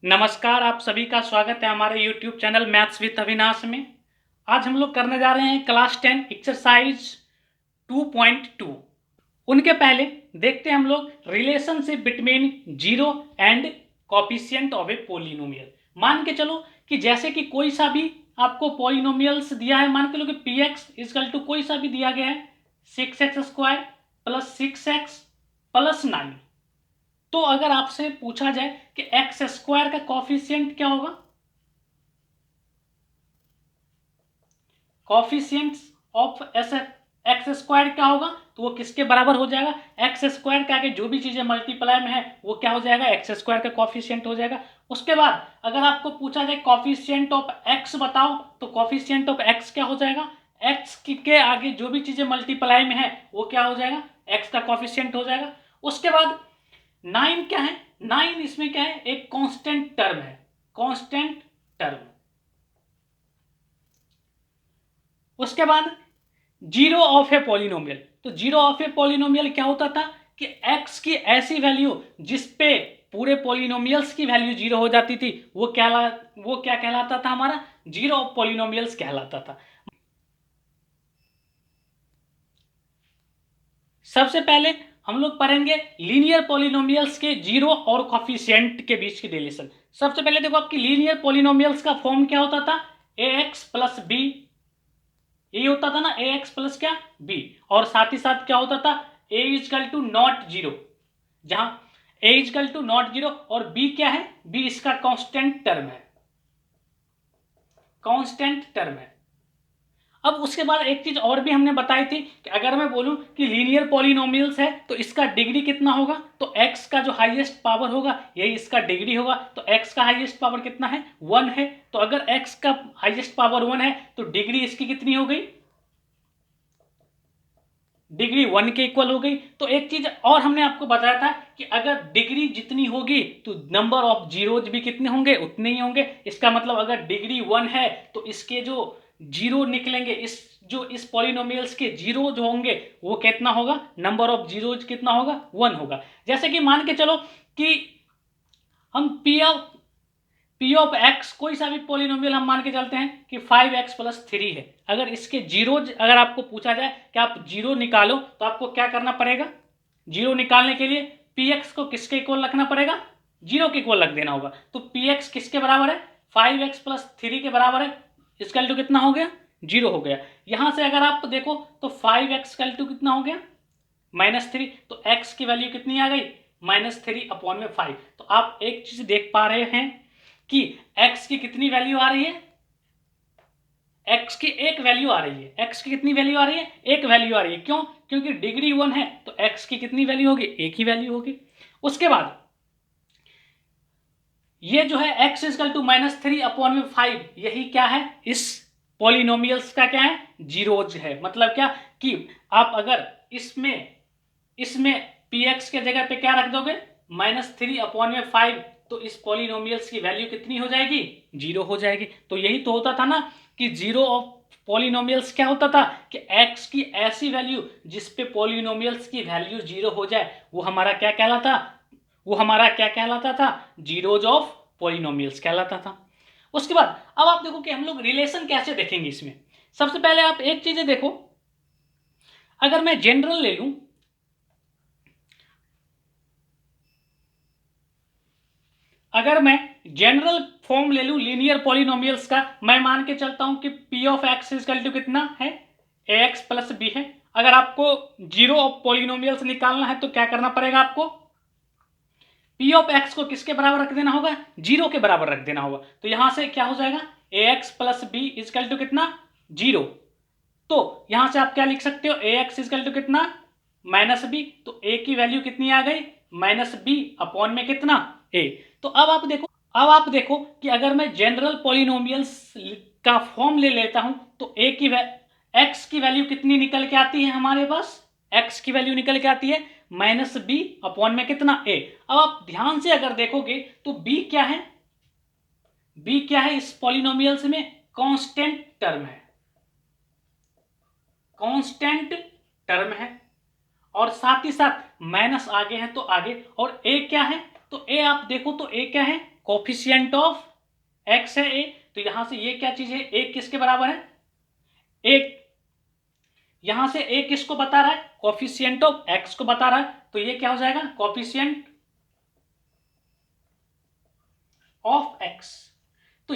नमस्कार, आप सभी का स्वागत है हमारे YouTube channel maths with Avinash में। आज हम लोग करने जा रहे हैं क्लास 10 एक्सरसाइज 2.2। उनके पहले देखते हैं हम लोग relationship between zero and coefficient of a polynomial. मान के चलो कि जैसे कि कोई सा भी आपको पॉलिनोमियल्स दिया है, मान के लो कि px इक्वल टू कोई सा भी दिया गया है 6x² प्लस 6x प्लस 9। तो अगर आपसे पूछा जाए कि एक्स स्क्वायर का कॉफिशिएंट क्या होगा, कॉफिशिएंट ऑफ एक्स स्क्वायर क्या होगा, तो वो किसके बराबर हो जाएगा, एक्स स्क्वायर के आगे जो भी चीजें मल्टीप्लाई में है वो क्या हो जाएगा, एक्स स्क्वायर का कॉफिशिएंट हो जाएगा। उसके बाद अगर आपको पूछा जाए कॉफिशिएंट ऑफ एक्स बताओ, तो कॉफिशिएंट ऑफ एक्स क्या हो जाएगा, एक्स के आगे जो भी चीजें मल्टीप्लाई में है वो क्या हो जाएगा, एक्स का कॉफिशिएंट हो जाएगा। उसके बाद 9 क्या है, 9 इसमें क्या है, एक कांस्टेंट टर्म है, कांस्टेंट टर्म। उसके बाद जीरो ऑफ ए पॉलिनोमियल, तो जीरो ऑफ ए पॉलिनोमियल क्या होता था कि एक्स की ऐसी वैल्यू जिसपे पूरे पॉलिनोमियल्स की वैल्यू जीरो हो जाती थी वो क्या कहलाता था, हमारा जीरो ऑफ पॉलिनोमियल्स कहलाता था। सबसे पहले हम लोग पढ़ेंगे लीनियर पॉलिनोमियल्स के जीरो और कॉफिशिएंट के बीच की रिलेशन। सबसे पहले देखो आपकी लीनियर पॉलिनोमियल्स का फॉर्म क्या होता था, ए एक्स प्लस बी, ये होता था ना, ए एक्स प्लस क्या बी, और साथ ही साथ क्या होता था, ए इजकल टू नॉट जीरो, जहां ए इजकल टू नॉट जीरो और बी क्या है, बी इसका कांस्टेंट टर्म है, कांस्टेंट टर्म है। अब उसके बाद एक चीज और भी हमने बताई थी कि अगर मैं बोलूं कि लीनियर पॉलिनोमियल्स है तो इसका डिग्री कितना होगा, तो x का जो हाईएस्ट पावर होगा यही इसका डिग्री होगा। तो x का हाईएस्ट पावर कितना है, 1 है। तो अगर x का हाईएस्ट पावर 1 है तो डिग्री इसकी कितनी हो गई, डिग्री 1 के इक्वल हो गई। तो एक चीज और हमने आपको बताया था कि अगर डिग्री जितनी होगी तो नंबर ऑफ जीरोज भी कितने होंगे, उतने ही होंगे। इसका मतलब अगर डिग्री 1 है तो इसके जो जीरो निकलेंगे, इस पॉलिनोमियल्स के जीरो जो होंगे वो कितना होगा, नंबर ऑफ जीरोज कितना होगा, 1 होगा। जैसे कि मान के चलो कि हम पी ऑफ एक्स कोई सा भी पॉलिनोमियल हम मान के चलते हैं कि 5x प्लस 3 है। अगर इसके जीरो अगर आपको पूछा जाए कि आप जीरो निकालो तो आपको क्या करना पड़ेगा, जीरो निकालने के लिए पी एक्स को किसके इक्वल रखना पड़ेगा, जीरो के इक्वल रख देना होगा। तो पी एक्स किसके बराबर है, 5x प्लस 3 के बराबर है। इसका टू कितना हो गया, जीरो हो गया। यहां से अगर आप देखो तो 5x का टू कितना हो गया, -3। तो x की वैल्यू कितनी आ गई, -3/5। तो आप एक चीज देख पा रहे हैं कि x की कितनी वैल्यू आ रही है, x की एक वैल्यू आ रही है, x की कितनी वैल्यू आ रही है, एक वैल्यू आ रही है। क्यों, क्योंकि डिग्री 1 है तो x की कितनी वैल्यू होगी, एक ही वैल्यू होगी। उसके बाद ये जो है x इजकल टू -3/5, यही क्या है, इस पॉलिनोमियल्स का क्या है, जीरोज है। मतलब क्या कि आप अगर इसमें इसमें px के जगह पे क्या रख दोगे, -3/5, तो इस पॉलिनोमियल्स की वैल्यू कितनी हो जाएगी, जीरो हो जाएगी। तो यही तो होता था ना कि जीरो ऑफ पॉलिनोमियल्स क्या होता था कि x की ऐसी वैल्यू जिस पे पॉलिनोमियल्स की वैल्यू जीरो हो जाए वो हमारा क्या कहलाता, वो हमारा क्या कहलाता था, जीरोज ऑफ पॉलिनोमियल्स कहलाता था। उसके बाद अब आप देखो कि हम लोग रिलेशन कैसे देखेंगे इसमें। सबसे पहले आप एक चीज देखो, अगर मैं जनरल ले लूं, अगर मैं जनरल फॉर्म ले लूं लीनियर पॉलिनोमियल्स का, मैं मान के चलता हूं कि P of X is equal to कितना है, ए एक्स प्लस बी है। अगर आपको जीरो ऑफ पॉलिनोमियल्स निकालना है तो क्या करना पड़ेगा, आपको पी ऑफ एक्स को किसके बराबर रख देना होगा, जीरो के बराबर रख देना होगा। तो यहां से क्या हो जाएगा, a x plus b is equal to कितना, जीरो। तो यहां से आप क्या लिख सकते हो, ए एक्स इजकल टू कितना, -b। तो ए की वैल्यू कितनी आ गई, -b/में कितना, ए। तो अब आप देखो कि अगर मैं जनरल पॉलिनोमियल्स का फॉर्म ले लेता हूं तो एक्स की वैल्यू कितनी निकल के आती है हमारे पास, एक्स की वैल्यू निकल के आती है -b/में कितना, ए। अब आप ध्यान से अगर देखोगे तो b क्या है, b क्या है इस पॉलिनोमियल्स में, कांस्टेंट टर्म है, कांस्टेंट टर्म है। और साथ ही साथ माइनस आगे है तो आगे, और ए क्या है, तो ए आप देखो तो ए क्या है, कोफिशिएंट ऑफ एक्स है ए, तो यहां से ये क्या चीज है, ए किसके बराबर है, एक, यहां से ए किसको बता रहा है, कोफिशिएंट ऑफ एक्स को बता रहा है, तो ये क्या हो जाएगा, कोफिशिएंट ऑफ एक्स। तो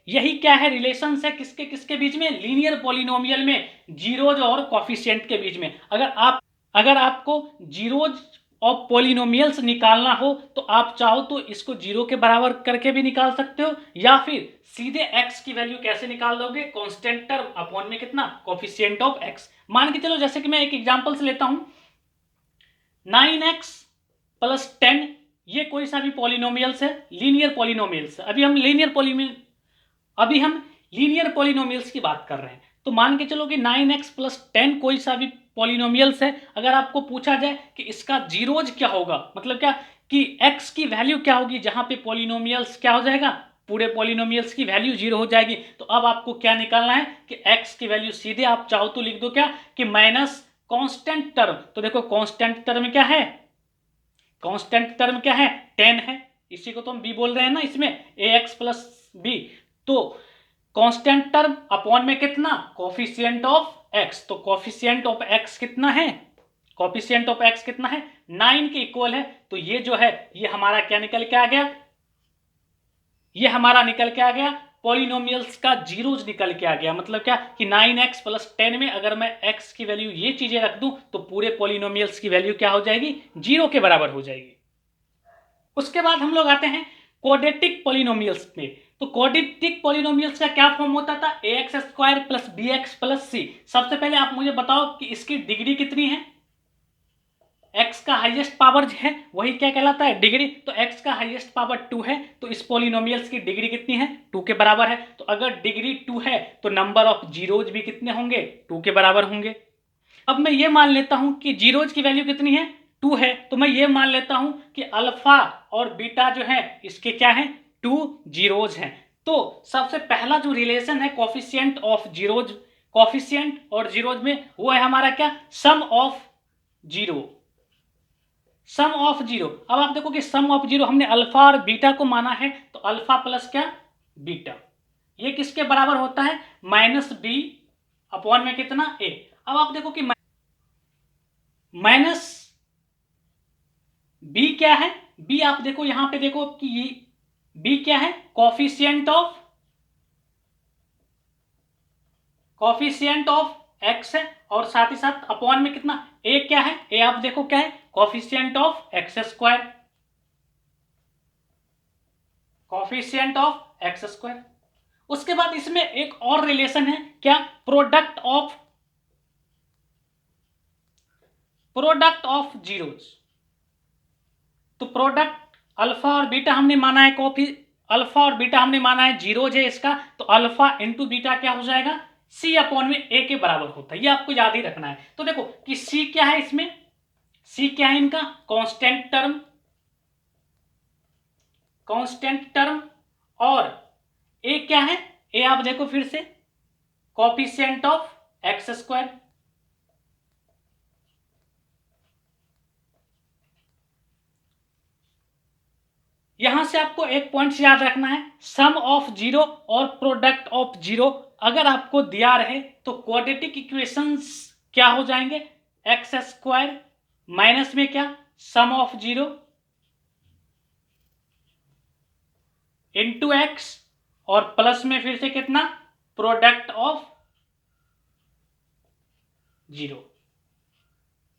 यही क्या है, रिलेशंस है किसके किसके बीच में, लीनियर पॉलिनोमियल में जीरोज और कोफिशिएंट के बीच में। अगर आपको जीरोज ऑफ पॉलिनोमियल्स निकालना हो तो आप चाहो तो इसको जीरो के बराबर करके भी निकाल सकते हो, या फिर सीधे x की वैल्यू कैसे निकाल दोगे, कांस्टेंट टर्म अपॉन में कितना, कोफिशिएंट ऑफ x। मान के चलो जैसे कि मैं एक एग्जांपल से लेता हूं, 9x प्लस 10, ये कोई सा भी पॉलिनोमियल्स है, लीनियर पॉलिनोमियल्स। अभी हम लीनियर पॉलिनोमियल्स की बात कर रहे हैं। तो मान के चलो कि 9x प्लस 10 कोई सा भी पॉलिनोमियल्स है। अगर आपको पूछा जाए कि इसका जीरोज क्या होगा, मतलब क्या कि x की वैल्यू क्या होगी, जहां पे पॉलिनोमियल्स क्या हो जाएगा, पूरे पॉलिनोमियल्स की वैल्यू जीरो हो जाएगी। तो अब आपको क्या निकालना है कि x की वैल्यू सीधे आप चाहो तो लिख दो क्या कि माइनस कांस्टेंट टर्म। तो देखो कांस्टेंट टर्म क्या है, कांस्टेंट टर्म क्या है, 10 है, इसी को तो हम b बोल रहे हैं ना इसमें, ax प्लस b। तो कांस्टेंट टर्म अपॉन में कितना, कोफिशिएंट ऑफ x। तो कोफिशिएंट ऑफ x कितना है, कोफिशिएंट ऑफ x कितना है, 9 के इक्वल है। तो ये जो है ये हमारा क्या निकल के आ गया, ये हमारा निकल के आ गया पॉलिनोमियल्स का जीरोज निकल के आ गया। मतलब क्या कि 9x प्लस 10 में अगर मैं x की वैल्यू ये चीजें रख दूं तो पूरे पॉलिनोमियल्स की वैल्यू क्या हो जाएगी, जीरो के बराबर हो जाएगी। उसके बाद हम लोग आते हैं क्वाड्रेटिक पॉलिनोमियल्स में। तो क्वाड्रेटिक पॉलिनोमियल्स का क्या फॉर्म होता था, ax square plus bx plus c। सबसे पहले आप मुझे बताओ कि इसकी डिग्री कितनी है, x का हाईएस्ट पावर है वही क्या कहलाता है, डिग्री। तो x का हाईएस्ट पावर 2 है, तो इस पॉलिनोमियल्स की डिग्री कितनी है, 2 के बराबर है। तो अगर डिग्री 2 है तो नंबर ऑफ जीरोज भी कितने होंगे, 2 के बराबर होंगे। अब मैं ये मान लेता हूं कि जीरोज की वैल्यू कितनी है, 2 है, तो मैं ये मान लेता हूं कि अल्फा और बीटा जो है इसके क्या है, 2 जीरोज हैं। तो सबसे पहला जो रिलेशन है कोफिशिएंट ऑफ जीरोज, कोफिशिएंट और जीरोज में, वो है हमारा क्या, sum of zero, sum of zero. अब आप देखो कि सम ऑफ जीरो हमने अल्फा और बीटा को माना है, तो अल्फा प्लस क्या, बीटा, ये किसके बराबर होता है, माइनस बी अपॉन में कितना, ए। अब आप देखो कि माइनस बी क्या है, बी आप देखो यहां पे देखो कि ये बी क्या है, कोफिशिएंट ऑफ एक्स है, और साथ ही साथ अपॉन में कितना, ए क्या है, ए आप देखो क्या है, coefficient of x square, coefficient of x square. उसके बाद इसमें एक और रिलेशन है क्या, प्रोडक्ट ऑफ जीरोज। तो प्रोडक्ट अल्फा और बीटा हमने माना है, अल्फा और बीटा हमने माना है जीरोज है इसका, तो अल्फा इंटू बीटा क्या हो जाएगा, सी अपॉन में ए के बराबर होता है। ये आपको याद ही रखना है। तो देखो कि सी क्या है इसमें, सी क्या है इनका, कांस्टेंट टर्म, और ए क्या है, ए आप देखो फिर से कोफिशिएंट ऑफ एक्स स्क्वायर। यहां से आपको एक पॉइंट याद रखना है, सम ऑफ जीरो और प्रोडक्ट ऑफ जीरो अगर आपको दिया रहे तो क्वाड्रेटिक इक्वेशंस क्या हो जाएंगे, एक्स स्क्वायर माइनस में क्या, sum of zero into x, और प्लस में फिर से कितना, प्रोडक्ट ऑफ जीरो।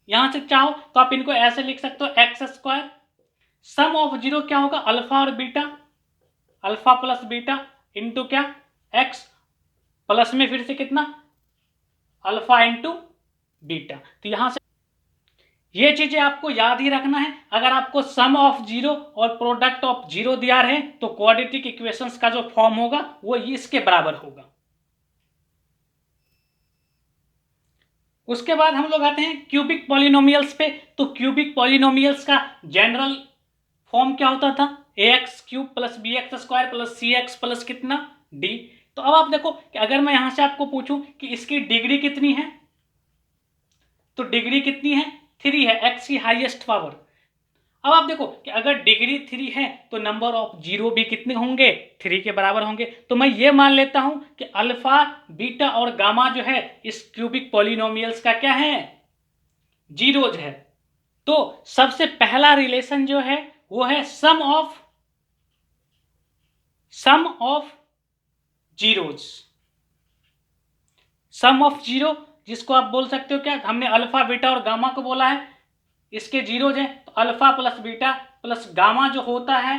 यहां से चाहो तो आप इनको ऐसे लिख सकते हो, X square sum of zero क्या होगा, अल्फा और beta, alpha plus beta into क्या, एक्स, प्लस में फिर से कितना, अल्फा इंटू बीटा। तो यहां से ये चीजें आपको याद ही रखना है। अगर आपको सम ऑफ जीरो और प्रोडक्ट ऑफ जीरो दिया रहे तो क्वाड्रेटिक इक्वेशंस का जो फॉर्म होगा वो इसके बराबर होगा। उसके बाद हम लोग आते हैं क्यूबिक पॉलिनोमियल्स पे। तो क्यूबिक पॉलिनोमियल्स का जनरल फॉर्म क्या होता था, ax cube plus b x square plus c x plus कितना, d। तो अब आप देखो कि अगर मैं यहां से आपको पूछूं कि इसकी डिग्री कितनी है, तो डिग्री कितनी है, 3 है, x की हाईएस्ट पावर। अब आप देखो कि अगर डिग्री 3 है तो नंबर ऑफ जीरो भी कितने होंगे, 3 के बराबर होंगे। तो मैं ये मान लेता हूं कि अल्फा बीटा और गामा जो है इस क्यूबिक पॉलिनोमियल्स का क्या है, जीरोज है। तो सबसे पहला रिलेशन जो है वो है sum of zeros. Sum of zero जिसको आप बोल सकते हो क्या, हमने अल्फा बीटा और गामा को बोला है, इसके जीरोज हैं, तो alpha plus beta plus gamma जो होता है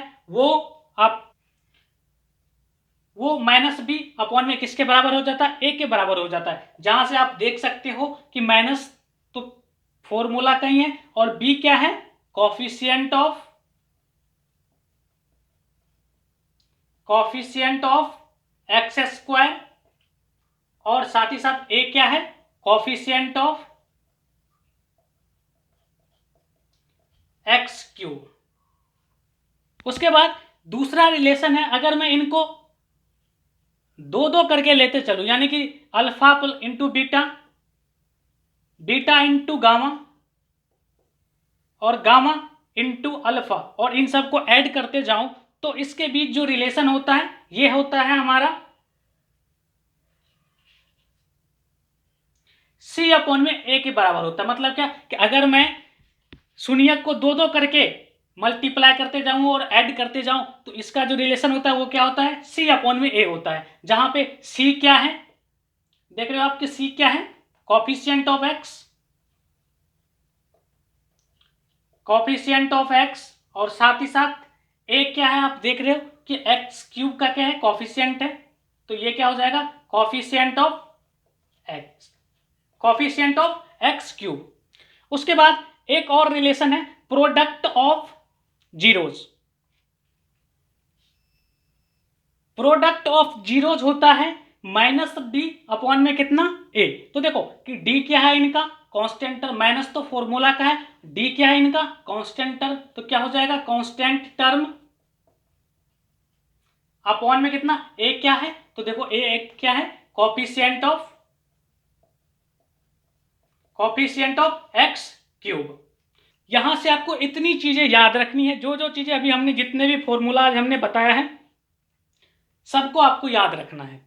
वो माइनस बी अपॉन में किसके बराबर हो जाता है, ए के बराबर हो जाता है। जहां से आप देख सकते हो कि माइनस तो फॉर्मूला कहीं है और बी क्या है, कॉफिशिएंट ऑफ एक्स स्क्वायर, और साथ ही साथ ए क्या है, कॉफिशिएंट ऑफ एक्स क्यूब। उसके बाद दूसरा रिलेशन है, अगर मैं इनको दो दो करके लेते चलूं, यानी कि alpha into beta, beta into gamma और गामा इंटू अल्फा, और इन सबको ऐड करते जाऊं, तो इसके बीच जो रिलेशन होता है ये होता है हमारा सी अपॉन में ए के बराबर होता है। मतलब क्या कि अगर मैं शून्यक को दो दो करके मल्टीप्लाई करते जाऊं और ऐड करते जाऊं, तो इसका जो रिलेशन होता है वो क्या होता है, सी अपॉन में ए होता है। जहां पे सी क्या है, देख रहे हो आपके सी क्या है, कॉफिशिएंट ऑफ एक्स, और साथ ही साथ ए क्या है, आप देख रहे हो कि एक्स क्यूब का क्या है, कॉफिशिएंट है, तो ये क्या हो जाएगा, कॉफिशिएंट ऑफ एक्स क्यूब। उसके बाद एक और रिलेशन है, product of zeros. Product of zeros होता है माइनस डी अपॉन में कितना, ए। तो देखो कि डी क्या है इनका, कांस्टेंट टर्म, माइनस तो फॉर्मूला का है, डी क्या है इनका, कांस्टेंट टर्म, तो क्या हो जाएगा, कांस्टेंट टर्म अपॉन में कितना, ए क्या है, तो देखो ए क्या है, कॉफिशिएंट ऑफ एक्स क्यूब। यहां से आपको इतनी चीजें याद रखनी है, जो जो चीजें अभी हमने, जितने भी फॉर्मूला हमने बताया है सबको आपको याद रखना है।